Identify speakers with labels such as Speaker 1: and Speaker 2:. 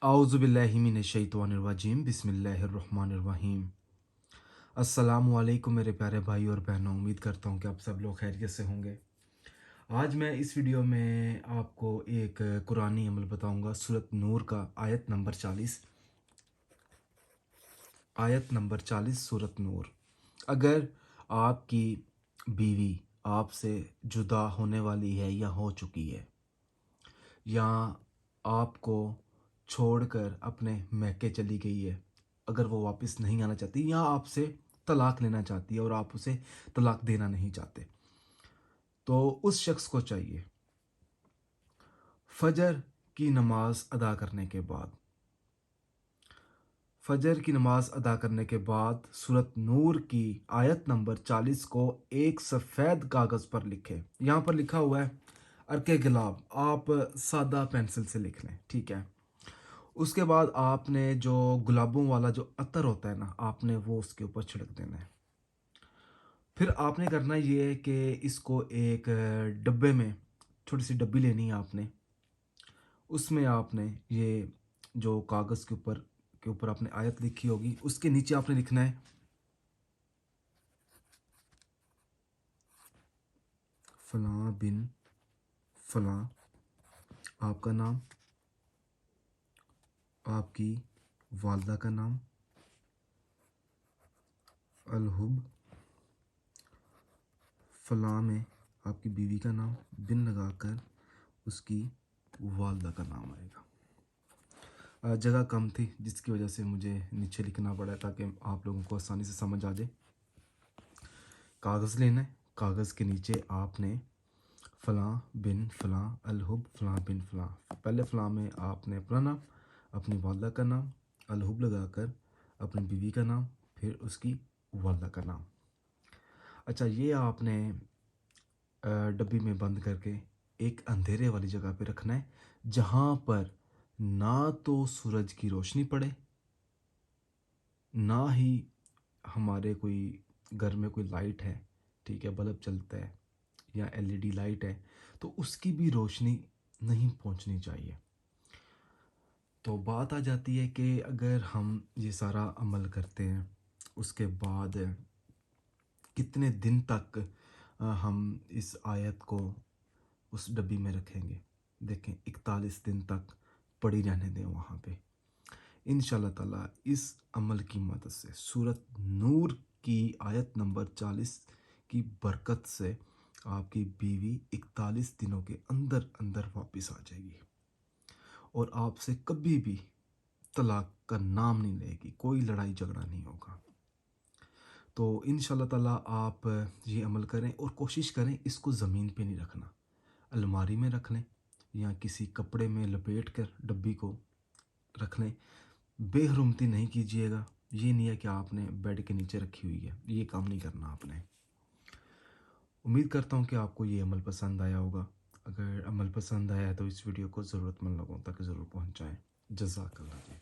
Speaker 1: आउज़ुबिल्लाहि मिनश्शैतानिर्रजीम बिस्मिल्लाहिर्रहमानिर्रहीम। अस्सलामु अलैकुम मेरे प्यारे भाई और बहनों, उम्मीद करता हूँ कि आप सब लोग खैरियत से होंगे। आज मैं इस वीडियो में आपको एक कुरानी अमल बताऊँगा, सूरत नूर का आयत नंबर 40 सूरत नूर। अगर आपकी बीवी आपसे जुदा होने वाली है या हो चुकी है, या आपको छोड़कर अपने मैके चली गई है, अगर वो वापस नहीं आना चाहती या आपसे तलाक लेना चाहती है और आप उसे तलाक देना नहीं चाहते, तो उस शख्स को चाहिए फजर की नमाज अदा करने के बाद सूरत नूर की आयत नंबर 40 को एक सफ़ेद कागज़ पर लिखे। यहाँ पर लिखा हुआ है अर्के गुलाब, आप सादा पेंसिल से लिख लें, ठीक है। उसके बाद आपने जो गुलाबों वाला जो अतर होता है ना, आपने वो उसके ऊपर छिड़क देना है। फिर आपने करना ये है कि इसको एक डब्बे में, छोटी सी डब्बी लेनी है आपने, उसमें आपने ये जो कागज़ के ऊपर आपने आयत लिखी होगी, उसके नीचे आपने लिखना है फलां बिन फलां, आपका नाम, आपकी वालदा का नाम, अलहुब, फलां में आपकी बीवी का नाम, बिन लगाकर उसकी वालदा का नाम आएगा। जगह कम थी जिसकी वजह से मुझे नीचे लिखना पड़ा ताकि आप लोगों को आसानी से समझ आ जाए। कागज़ लेना है, कागज़ के नीचे आपने फ़लाँ बिन फ़लाँ अलहुब फ़लाँ बिन फ़लाँ, पहले फ़लाँ में आपने अपना नाम, अपनी वालदा का नाम, अलहुब लगाकर अपनी बीवी का नाम, फिर उसकी वालदा का नाम। अच्छा, ये आपने डब्बी में बंद करके एक अंधेरे वाली जगह पे रखना है, जहाँ पर ना तो सूरज की रोशनी पड़े, ना ही हमारे कोई घर में कोई लाइट है, ठीक है, बल्ब चलता है या एलईडी लाइट है, तो उसकी भी रोशनी नहीं पहुंचनी चाहिए। तो बात आ जाती है कि अगर हम ये सारा अमल करते हैं, उसके बाद कितने दिन तक हम इस आयत को उस डब्बी में रखेंगे। देखें, 41 दिन तक पड़ी रहने दें वहाँ पे। इंशाल्लाह ताला इस अमल की मदद से सूरत नूर की आयत नंबर 40 की बरकत से आपकी बीवी 41 दिनों के अंदर अंदर वापस आ जाएगी और आपसे कभी भी तलाक का नाम नहीं लेगी, कोई लड़ाई झगड़ा नहीं होगा। तो इंशाल्लाह ताला आप ये अमल करें और कोशिश करें इसको ज़मीन पे नहीं रखना, अलमारी में रख लें या किसी कपड़े में लपेट कर डब्बी को रख लें। बेहरुमती नहीं कीजिएगा। ये नहीं है कि आपने बेड के नीचे रखी हुई है, ये काम नहीं करना आपने। उम्मीद करता हूँ कि आपको ये अमल पसंद आया होगा। अगर अमल पसंद आया है तो इस वीडियो को ज़रूरतमंद लोगों तक ज़रूर पहुँचाएँ। जज़ाकल्लाह जी।